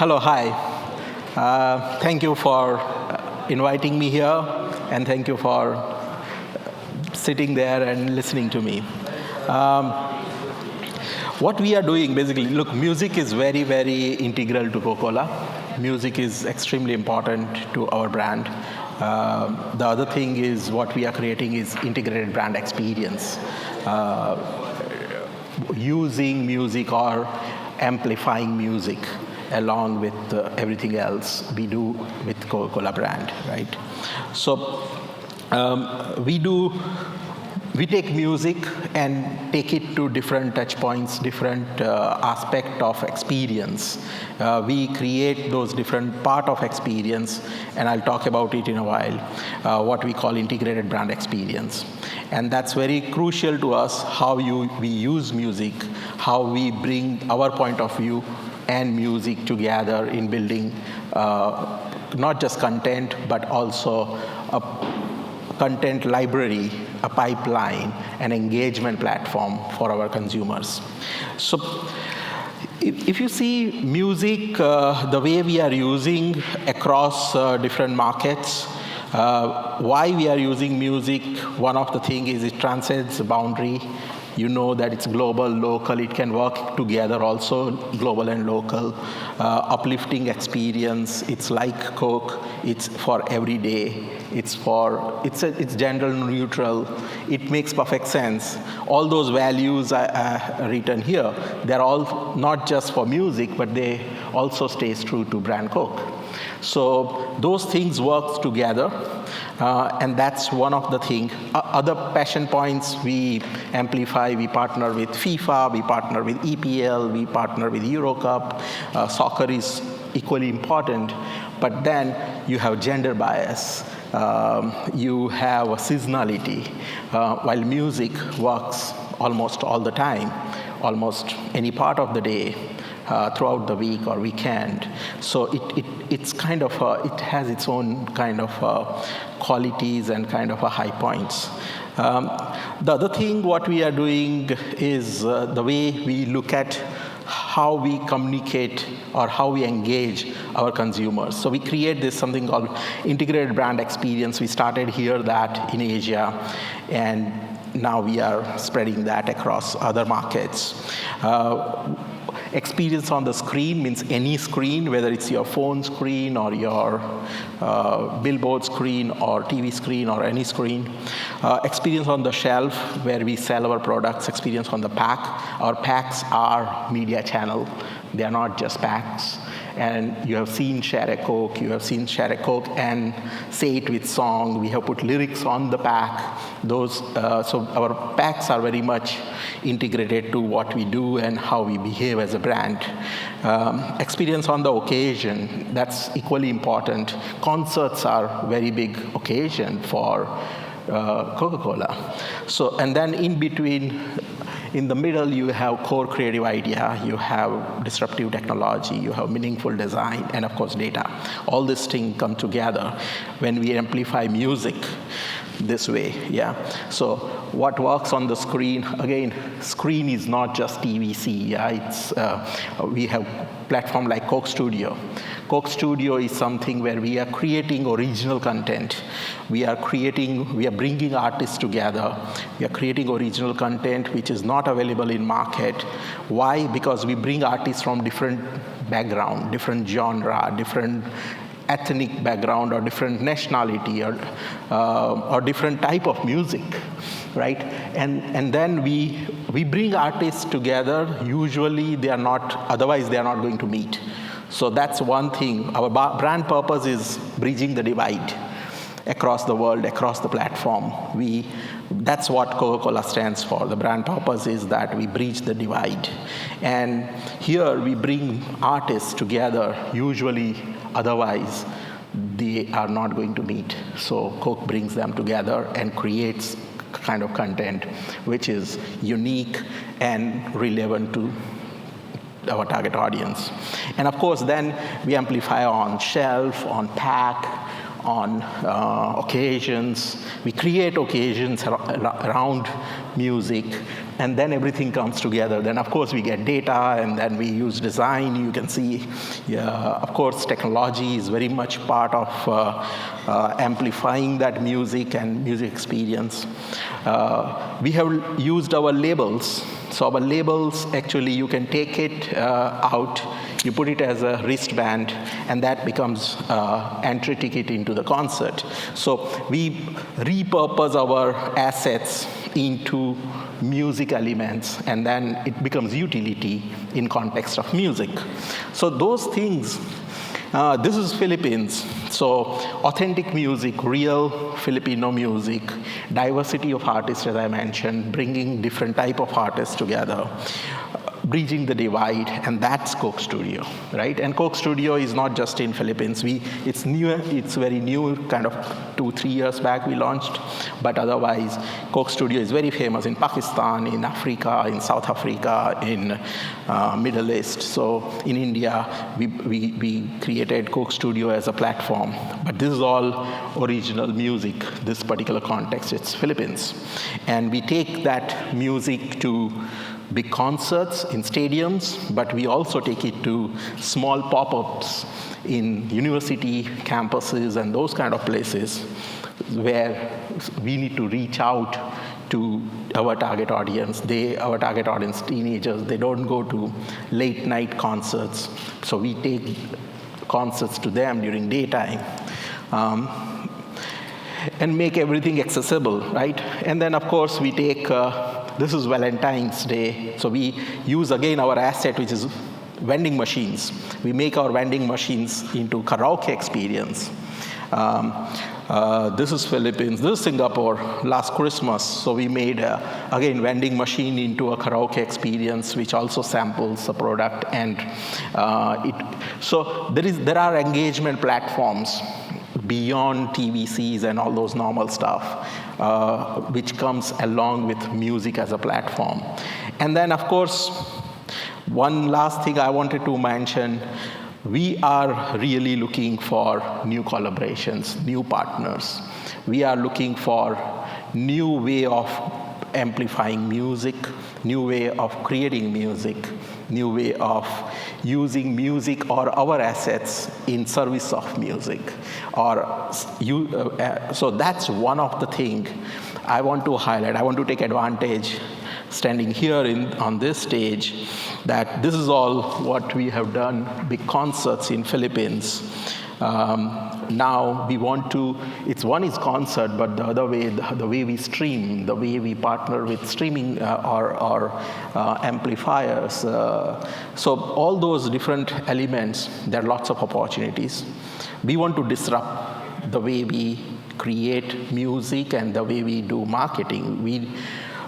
Hello, hi. Thank you for inviting me here, and thank you for sitting there and listening to me. Um, what we are doing, basically, look, music is very, very integral to Coca-Cola. Music is extremely important to our brand. The other thing is what we are creating is integrated brand experience. Using music or amplifying music along with everything else we do with Coca-Cola brand, right? So we take music and take it to different touch points, different aspect of experience. We create those different part of experience, and I'll talk about it in a while, what we call integrated brand experience. And that's very crucial to us, how we use music, how we bring our point of view and music together in building not just content, but also a content library, a pipeline, an engagement platform for our consumers. So if you see music, the way we are using across different markets, why we are using music, one of the things is it transcends the boundary. You know that it's global, local, it can work together also, global and local. Uplifting experience, it's like Coke, it's for every day, it's gender neutral, it makes perfect sense. All those values are written here, they're all not just for music, but they also stays true to brand Coke. So those things work together, and that's one of the things. Other passion points we amplify. We partner with FIFA, we partner with EPL, we partner with Euro Cup. Soccer is equally important, but then you have gender bias. You have a seasonality, while music works almost all the time, almost any part of the day. Throughout the week or weekend, so it's kind of it has its own kind of qualities and kind of high points. The other thing what we are doing is the way we look at how we communicate or how we engage our consumers. So we create this something called integrated brand experience. We started here that in Asia, and now we are spreading that across other markets. Experience on the screen means any screen, whether it's your phone screen or your billboard screen or TV screen or any screen. Experience on the shelf, where we sell our products. Experience on the pack. Our packs are media channel. They are not just packs. And you have seen Share a Coke, and say it with song. We have put lyrics on the pack. So our packs are very much integrated to what we do and how we behave as a brand. Experience on the occasion, that's equally important. Concerts are very big occasion for Coca-Cola. So, and then in between, in the middle, you have core creative idea, you have disruptive technology, you have meaningful design, and of course data. All these things come together when we amplify music this way, yeah. So what works on the screen, again, screen is not just TVC, yeah. It's, we have platform like Coke Studio. Coke Studio is something where we are creating original content. We are bringing artists together. We are creating original content which is not available in market. Why? Because we bring artists from different background, different genre, different ethnic background, or different nationality, or different type of music, right? And then we bring artists together. Usually otherwise they are not going to meet. So that's one thing. Our brand purpose is bridging the divide across the world, across the platform. That's what Coca-Cola stands for. The brand purpose is that we bridge the divide. And here we bring artists together. Usually, otherwise, they are not going to meet. So Coke brings them together and creates kind of content which is unique and relevant to our target audience. And of course, then we amplify on shelf, on pack, on occasions. We create occasions around music. and then everything comes together. Then, of course, we get data, and then we use design. You can see, of course, technology is very much part of amplifying that music and music experience. We have used our labels. So our labels, actually, you can take it out, you put it as a wristband, and that becomes entry ticket into the concert. So we repurpose our assets into music elements, and then it becomes utility in context of music. So those things, this is Philippines. So authentic music, real Filipino music, diversity of artists, as I mentioned, bringing different type of artists together, bridging the divide, and that's Coke Studio, right? And Coke Studio is not just in Philippines. It's new, it's very new, kind of 2-3 years back we launched, but otherwise, Coke Studio is very famous in Pakistan, in Africa, in South Africa, in Middle East. So in India, we created Coke Studio as a platform, but this is all original music, this particular context, it's Philippines. And we take that music to big concerts in stadiums, but we also take it to small pop-ups in university campuses and those kind of places where we need to reach out to our target audience. Our target audience, teenagers, they don't go to late night concerts, so we take concerts to them during daytime. And make everything accessible, right? And then, of course, we take, this is Valentine's Day, so we use, again, our asset, which is vending machines. We make our vending machines into karaoke experience. This is Philippines, this is Singapore, last Christmas. So we made, again, vending machine into a karaoke experience, which also samples the product. And so there are engagement platforms beyond TVCs and all those normal stuff, which comes along with music as a platform. And then, of course, one last thing I wanted to mention, we are really looking for new collaborations, new partners. We are looking for new way of amplifying music, new way of creating music, new way of using music or our assets in service of music. So that's one of the things I want to highlight. I want to take advantage, standing here on this stage, that this is all what we have done, big concerts in Philippines. Now we want to, one is concert, but the other way, the way we stream, the way we partner with streaming or amplifiers. So all those different elements, there are lots of opportunities. We want to disrupt the way we create music and the way we do marketing.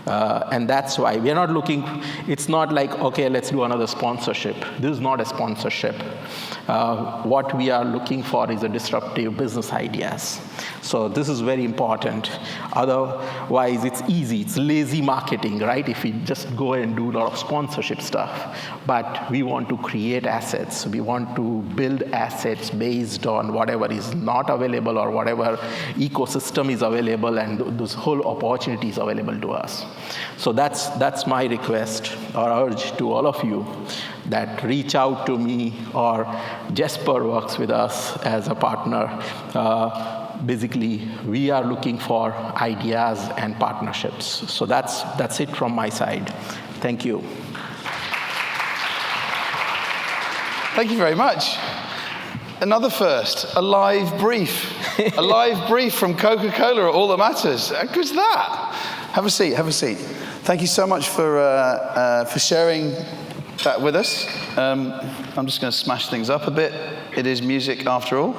And that's why we are not looking, it's not like, okay, let's do another sponsorship. This is not a sponsorship. What we are looking for is a disruptive business ideas. So this is very important. Otherwise, it's easy. It's lazy marketing, right? If we just go and do a lot of sponsorship stuff. But we want to create assets. We want to build assets based on whatever is not available or whatever ecosystem is available, and those whole opportunities available to us. So that's my request or urge to all of you, that reach out to me, or Jesper works with us as a partner. Basically, we are looking for ideas and partnerships. So that's it from my side. Thank you. Thank you very much. Another first, a live brief. A live brief from Coca Cola, all that matters. How good's that? Have a seat, have a seat. Thank you so much for sharing that with us. I'm just going to smash things up a bit. It is music after all.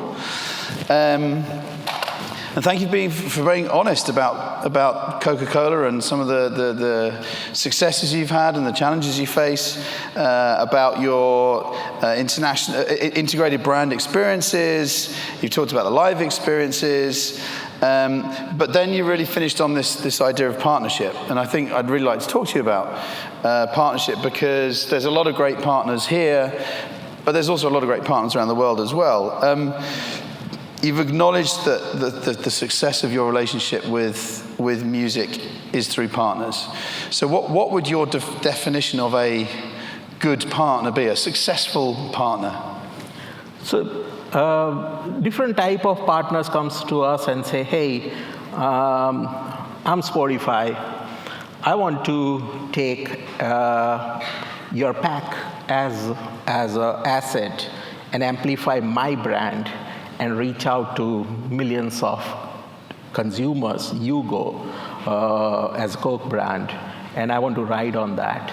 And thank you for being honest about Coca Cola and some of the successes you've had and the challenges you face, about your international integrated brand experiences. You've talked about the live experiences. But then you really finished on this idea of partnership. And I think I'd really like to talk to you about partnership, because there's a lot of great partners here, but there's also a lot of great partners around the world as well. You've acknowledged that the success of your relationship with with music is through partners. So what would your definition of a good partner be, a successful partner? So different type of partners comes to us and say, hey, I'm Spotify. I want to take your pack as an asset and amplify my brand and reach out to millions of consumers, you go as a Coke brand, and I want to ride on that.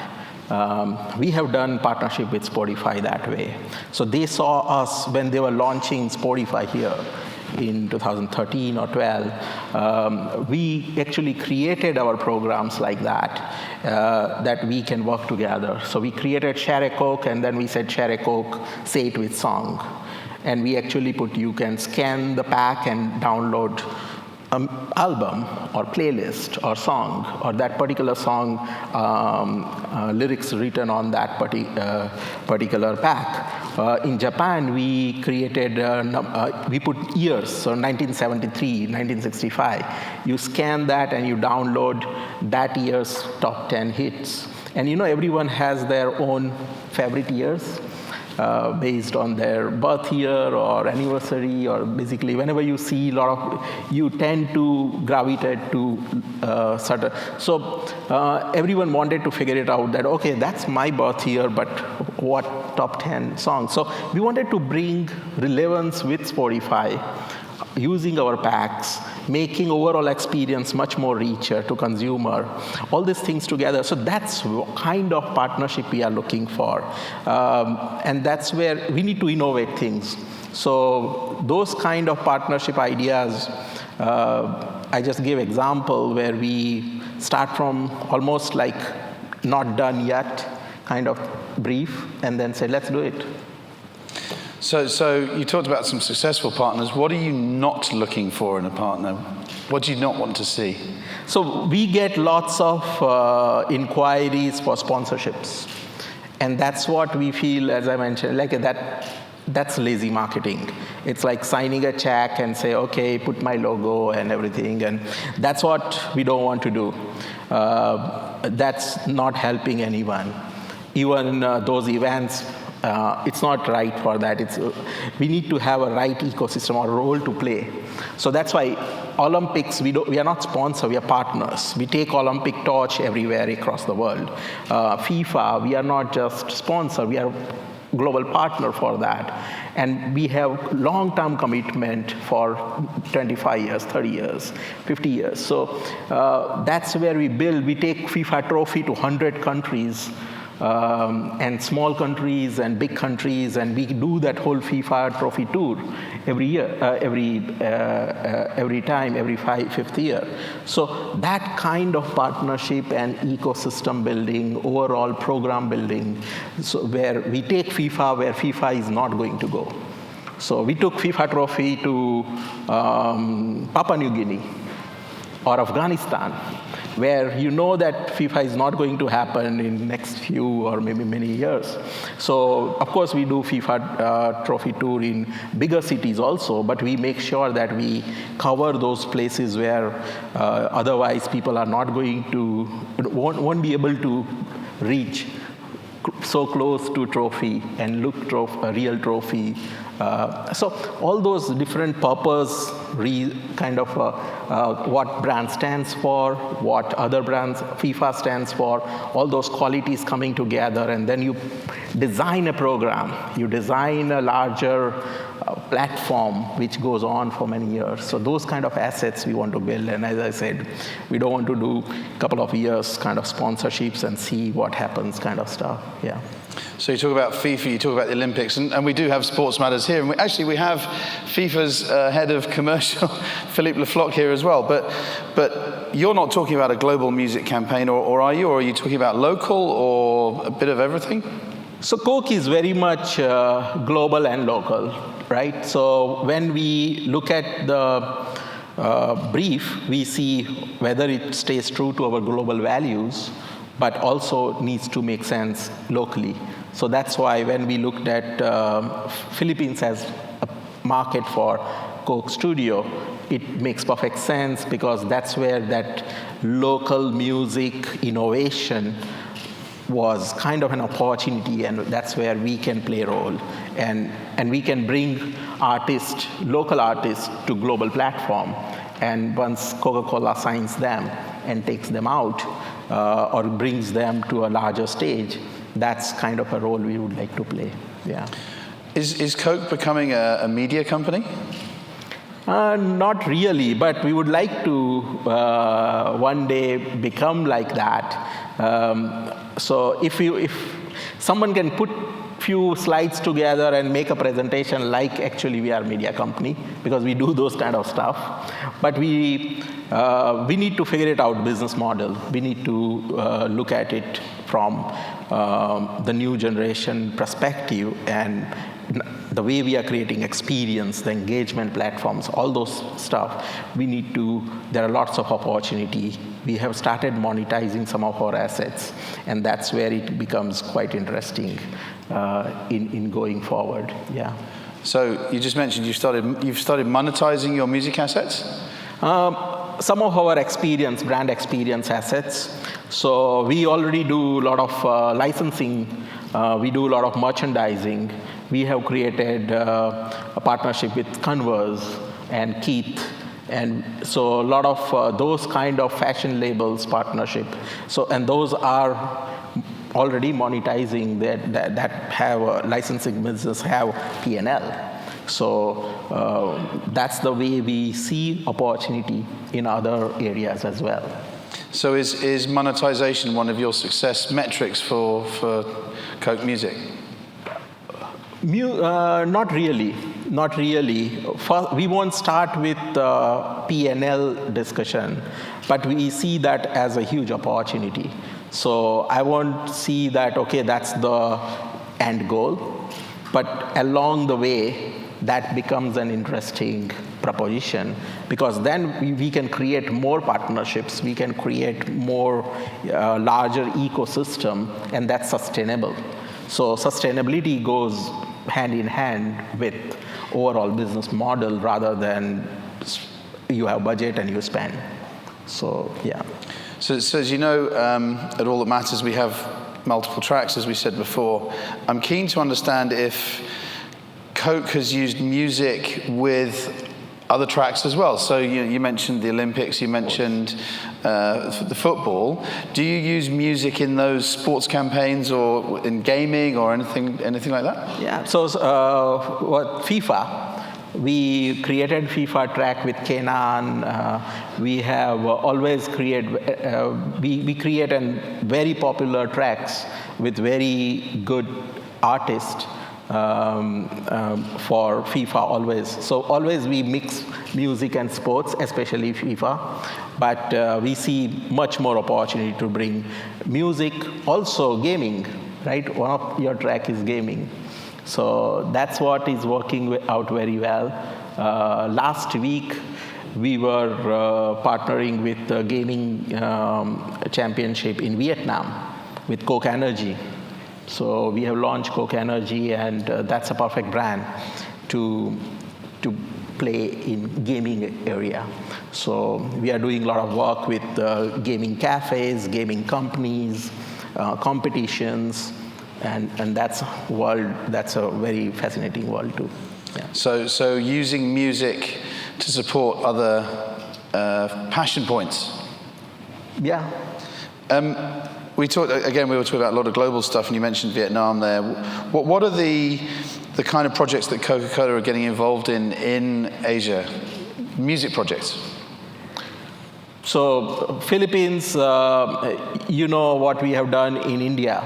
We have done partnership with Spotify that way. So they saw us when they were launching Spotify here in 2013 or 12. We actually created our programs like that, that we can work together. So we created Share a Coke, and then we said Share a Coke, say it with song. And we actually put, you can scan the pack and download an album or playlist or song, or that particular song lyrics written on that particular pack. In Japan, we created, we put years, so 1973, 1965. You scan that and you download that year's top 10 hits. And everyone has their own favorite years. Based on their birth year or anniversary, or basically whenever you see a lot of, you tend to gravitate to certain. So everyone wanted to figure it out that, okay, that's my birth year, but what top 10 songs? So we wanted to bring relevance with Spotify, using our packs, making overall experience much more richer to consumer, all these things together. So that's kind of partnership we are looking for. And that's where we need to innovate things. So those kind of partnership ideas, I just gave example where we start from almost like not done yet kind of brief, and then say, let's do it. So you talked about some successful partners. What are you not looking for in a partner? What do you not want to see? So we get lots of inquiries for sponsorships. And that's what we feel, as I mentioned, like that's lazy marketing. It's like signing a check and say, okay, put my logo and everything. And that's what we don't want to do. That's not helping anyone. Even those events, it's not right for that. We need to have a right ecosystem or role to play. So that's why Olympics, we are not sponsors, we are partners. We take Olympic torch everywhere across the world. FIFA, we are not just sponsor, we are global partner for that. And we have long-term commitment for 25 years, 30 years, 50 years. So that's where we build. We take FIFA trophy to 100 countries. And small countries and big countries, and we do that whole FIFA trophy tour every year, every time, every fifth year. So that kind of partnership and ecosystem building, overall program building, so where we take FIFA where FIFA is not going to go. So we took FIFA trophy to Papua New Guinea or Afghanistan, where you know that FIFA is not going to happen in next few or maybe many years. So, of course, we do FIFA trophy tour in bigger cities also, but we make sure that we cover those places where otherwise people are not going to, won't be able to reach so close to trophy and look a real trophy. So all those different purpose, kind of what brand stands for, what other brands, FIFA stands for, all those qualities coming together, and then you design a program, you design a larger platform which goes on for many years. So those kind of assets we want to build, and as I said, we don't want to do a couple of years kind of sponsorships and see what happens kind of stuff, yeah. So you talk about FIFA, you talk about the Olympics, and we do have Sports Matters here. And we have FIFA's head of commercial, Philippe Lefloc, here as well. But you're not talking about a global music campaign, or are you? Or are you talking about local or a bit of everything? So Coke is very much global and local, right? So when we look at the brief, we see whether it stays true to our global values, but also needs to make sense locally. So that's why when we looked at Philippines as a market for Coke Studio, it makes perfect sense because that's where that local music innovation was kind of an opportunity, and that's where we can play a role. And we can bring artists, local artists, to global platform. And once Coca Cola signs them and takes them out or brings them to a larger stage, that's kind of a role we would like to play. Yeah. Is Coke becoming a media company? Not really, but we would like to one day become like that. So if someone can put few slides together and make a presentation like actually we are a media company, because we do those kind of stuff, but we need to figure it out, business model. We need to look at it from the new generation perspective, and the way we are creating experience, the engagement platforms, all those stuff, there are lots of opportunity. We have started monetizing some of our assets, and that's where it becomes quite interesting in going forward. Yeah. So you just mentioned you've started monetizing your music assets? Some of our brand experience assets. So we already do a lot of licensing. We do a lot of merchandising. We have created a partnership with Converse and Keith. And so a lot of those kind of fashion labels partnership. So, and those are already monetizing that have a licensing business, have P&L. So that's the way we see opportunity in other areas as well. So is monetization one of your success metrics for Coke Music? Not really. Not really. We won't start with P&L discussion, but we see that as a huge opportunity. So I won't see that, okay, that's the end goal, but along the way, that becomes an interesting proposition, because then we can create more partnerships, we can create more larger ecosystem, and that's sustainable. So sustainability goes hand in hand with overall business model rather than you have budget and you spend. So, yeah. So as you know, at All That Matters, we have multiple tracks, as we said before. I'm keen to understand if Coke has used music with other tracks as well. So you mentioned the Olympics, you mentioned the football. Do you use music in those sports campaigns or in gaming or anything like that? Yeah. So FIFA. We created FIFA track with Kenan. We have always we create very popular tracks with very good artists for FIFA always. So always we mix music and sports, especially FIFA. But we see much more opportunity to bring music, also gaming, right? One of your track is gaming. So that's what is working out very well. Last week, we were partnering with the gaming championship in Vietnam with Coke Energy. So we have launched Coke Energy, and that's a perfect brand to play in gaming area. So we are doing a lot of work with gaming cafes, gaming companies, competitions. And that's a very fascinating world too. Yeah. So using music to support other passion points. Yeah. We were talking about a lot of global stuff, and you mentioned Vietnam there. What are the kind of projects that Coca-Cola are getting involved in Asia? Music projects. So Philippines, you know what we have done in India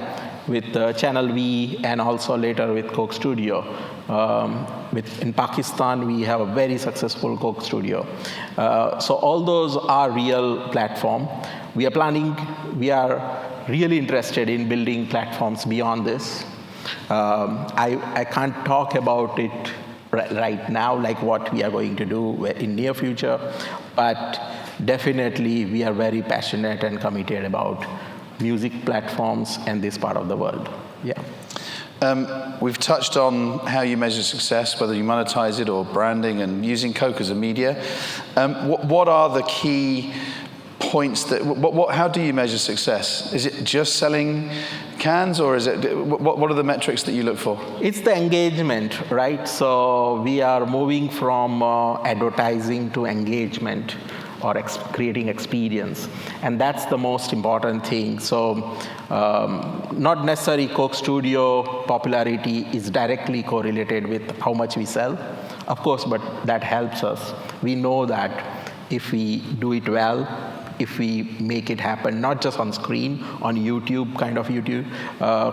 with Channel V, and also later with Coke Studio. In Pakistan, we have a very successful Coke Studio. So all those are real platform. We are really interested in building platforms beyond this. I can't talk about it right now, like what we are going to do in near future, but definitely we are very passionate and committed about music platforms and this part of the world. Yeah. We've touched on how you measure success, whether you monetize it or branding and using Coke as a media. What are the key points that, how do you measure success? Is it just selling cans, or is it, what are the metrics that you look for? It's the engagement, right? So we are moving from advertising to engagement, or creating experience, and that's the most important thing. So not necessarily Coke Studio popularity is directly correlated with how much we sell, of course, but that helps us. We know that if we do it well, if we make it happen, not just on screen, on YouTube, kind of YouTube,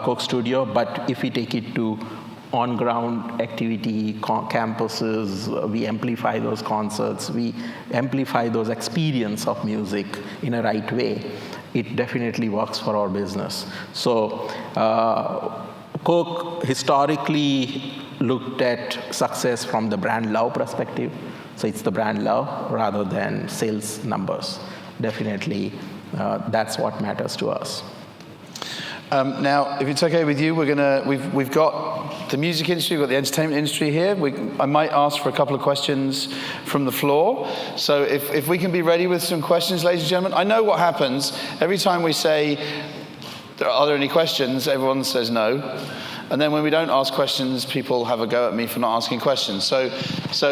Coke Studio, but if we take it to on-ground activity, campuses, we amplify those concerts, we amplify those experience of music in a right way, it definitely works for our business. So Coke historically looked at success from the brand love perspective. So it's the brand love rather than sales numbers. Definitely, that's what matters to us. Now, if it's okay with you, we've got the music industry, we've got the entertainment industry here. I might ask for a couple of questions from the floor. So if we can be ready with some questions, ladies and gentlemen. I know what happens. Every time we say, are there any questions, everyone says no. And then when we don't ask questions, people have a go at me for not asking questions. So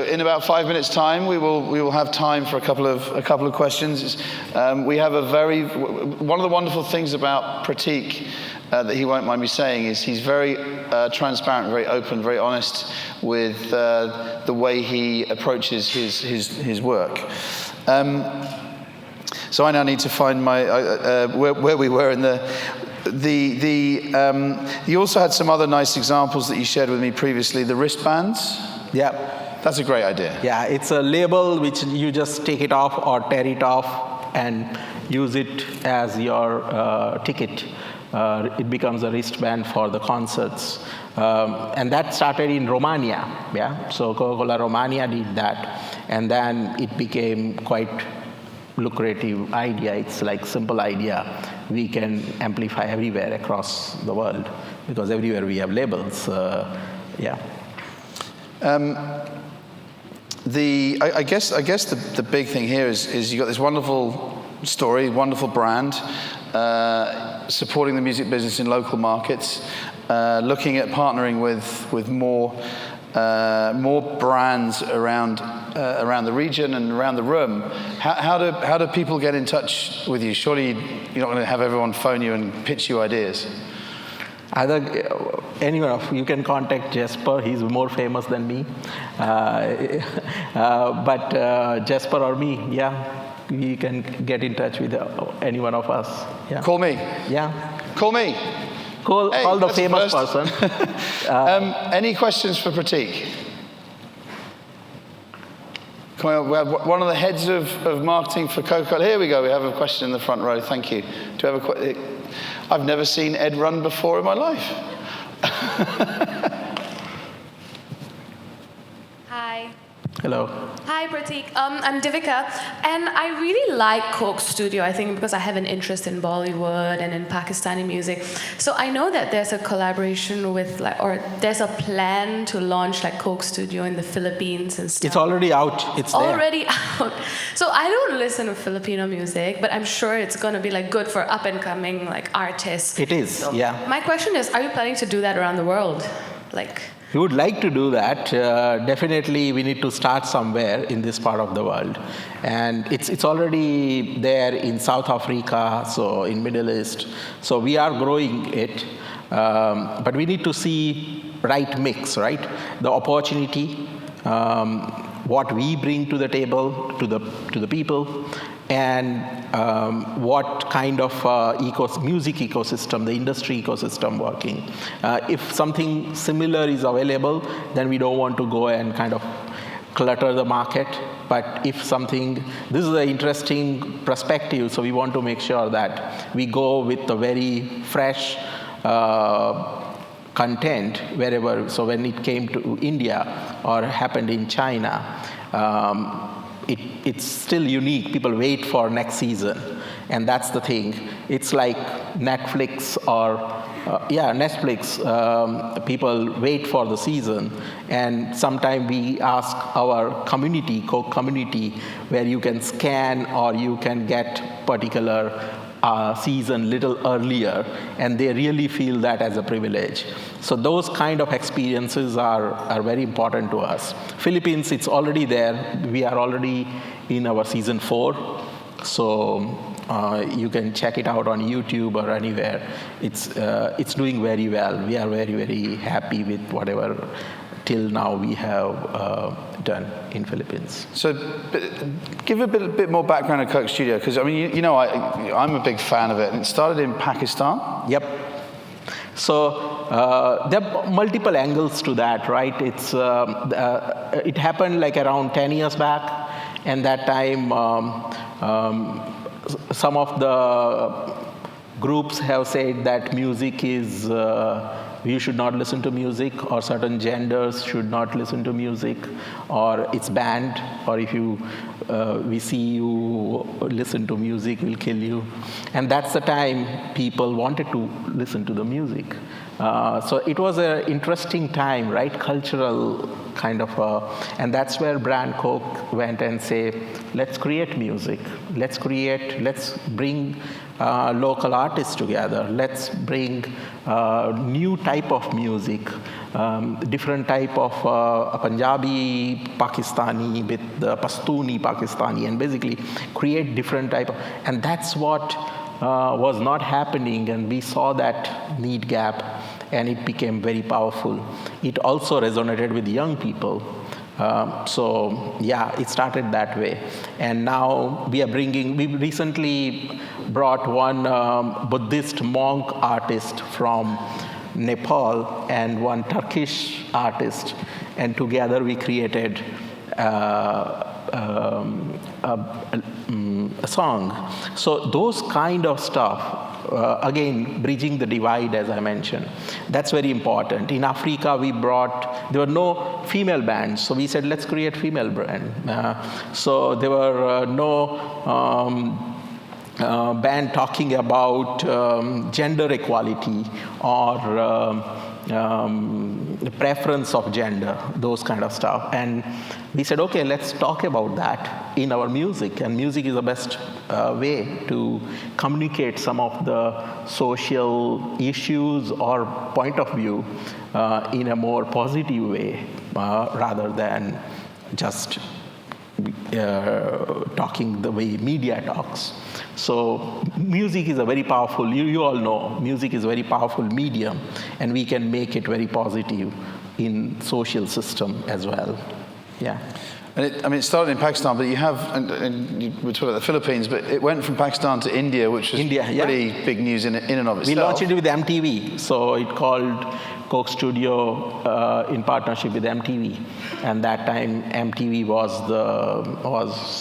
in about 5 minutes' time, we will have time for a couple of questions. We have one of the wonderful things about Pratik that he won't mind me saying is he's very transparent, very open, very honest with the way he approaches his work. So I now need to find my where we were in you also had some other nice examples that you shared with me previously, the wristbands. Yeah. That's a great idea. Yeah, it's a label which you just take it off or tear it off and use it as your ticket. It becomes a wristband for the concerts. And that started in Romania. Yeah, so Coca Cola Romania did that. And then it became quite lucrative idea. It's like simple idea. We can amplify everywhere across the world because everywhere we have labels. Yeah. I guess the big thing here is you got this wonderful story, wonderful brand, supporting the music business in local markets, looking at partnering with more brands around the region and around the room. How do people get in touch with you? Surely you're not going to have everyone phone you and pitch you ideas. Either anyone of you can contact Jesper. He's more famous than me. But Jesper or me, yeah, you can get in touch with any one of us. Yeah. Call me. Yeah. Call me. Call the famous person. Any questions for Pratik? Come on, we have one of the heads of marketing for Coca Cola. Here we go. We have a question in the front row. Thank you. Do you have a question? I've never seen Ed run before in my life. Hi. Hello. Hi, Pratik. I'm Divika, and I really like Coke Studio, I think, because I have an interest in Bollywood and in Pakistani music. So I know that there's a collaboration with, or there's a plan to launch Coke Studio in the Philippines and stuff. It's already out. It's there. Already out. So I don't listen to Filipino music, but I'm sure it's going to be good for up-and-coming artists. It is, so yeah. My question is, are you planning to do that around the world? We would like to do that. Definitely, we need to start somewhere in this part of the world. And it's already there in South Africa, so in Middle East. So we are growing it. But we need to see right mix, right? The opportunity, what we bring to the table, to the people, and what kind of music ecosystem, the industry ecosystem working. If something similar is available, then we don't want to go and kind of clutter the market. But if this is an interesting perspective, so we want to make sure that we go with a very fresh content wherever. So when it came to India or happened in China, it's still unique. People wait for next season, and that's the thing. It's like Netflix or Netflix. People wait for the season, and sometimes we ask our community, Coke community, where you can scan or you can get particular season little earlier, and they really feel that as a privilege. So those kind of experiences are very important to us. Philippines, it's already there. We are already in our season 4, so you can check it out on YouTube or anywhere. It's doing very well. We are very, very happy with whatever till now we have done in Philippines. So give a bit more background on Coke Studio, because I mean, I'm a big fan of it. It started in Pakistan. Yep. So there are multiple angles to that, right? It happened like around 10 years back, and that time some of the groups have said that music is you should not listen to music, or certain genders should not listen to music, or it's banned, or if we see you listen to music, we'll kill you. And that's the time people wanted to listen to the music. So it was an interesting time, right? Cultural kind of, and that's where brand Coke went and say, let's create music. Let's bring local artists together. Let's bring new type of music, different type of Punjabi, Pakistani, with the Pashtooni, Pakistani, and basically create different type of, and that's what was not happening, and we saw that need gap, and it became very powerful. It also resonated with young people. So it started that way. And now we recently brought one Buddhist monk artist from Nepal and one Turkish artist, and together we created a song. So those kind of stuff, again, bridging the divide, as I mentioned, that's very important. In Africa, there were no female bands, so we said, let's create female band. So there were no band talking about gender equality or the preference of gender, those kind of stuff. And we said, okay, let's talk about that in our music. And music is the best way to communicate some of the social issues or point of view in a more positive way, rather than just talking the way media talks. So music is a very powerful, you all know, music is a very powerful medium, and we can make it very positive in social system as well. Yeah. And it started in Pakistan, but you have, and you were talking about the Philippines, but it went from Pakistan to India, which was pretty big news in and of itself. We launched it with MTV, so it called Coke Studio in partnership with MTV. And that time, MTV was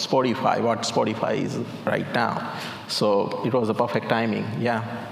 Spotify, what Spotify is right now. So it was a perfect timing, yeah.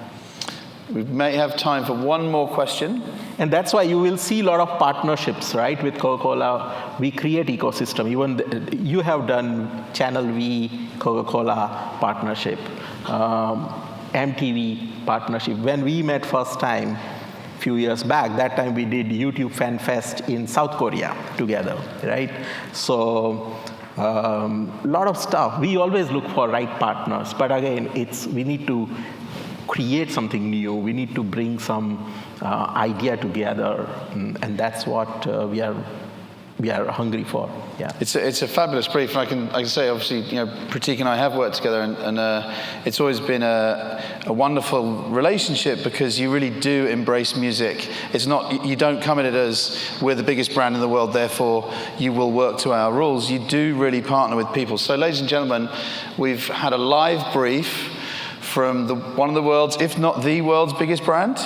We may have time for one more question. And that's why you will see a lot of partnerships, right, with Coca Cola. We create ecosystem. Even you have done Channel V, Coca Cola partnership, MTV partnership. When we met first time, a few years back, that time we did YouTube Fan Fest in South Korea together, right? So a lot of stuff. We always look for right partners, but again, we need to create something new. We need to bring some idea together, and that's what we are hungry for. Yeah. It's a fabulous brief, and I can say, obviously, Pratik and I have worked together, and it's always been a wonderful relationship, because you really do embrace music. It's not, you don't come at it as we're the biggest brand in the world, therefore you will work to our rules. You do really partner with people. So, ladies and gentlemen, we've had a live brief from one of the world's, if not the world's biggest brand,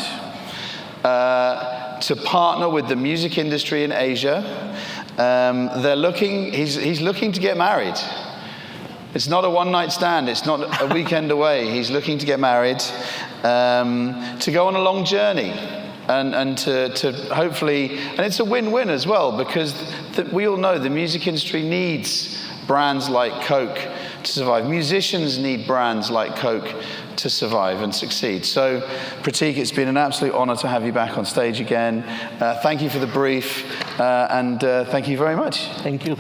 to partner with the music industry in Asia. He's looking to get married. It's not a one-night stand. It's not a weekend away. He's looking to get married, to go on a long journey, and to hopefully, and it's a win-win as well, because we all know the music industry needs brands like Coke to survive. Musicians need brands like Coke to survive and succeed. So, Pratik, it's been an absolute honor to have you back on stage again. Thank you for the brief, and thank you very much. Thank you.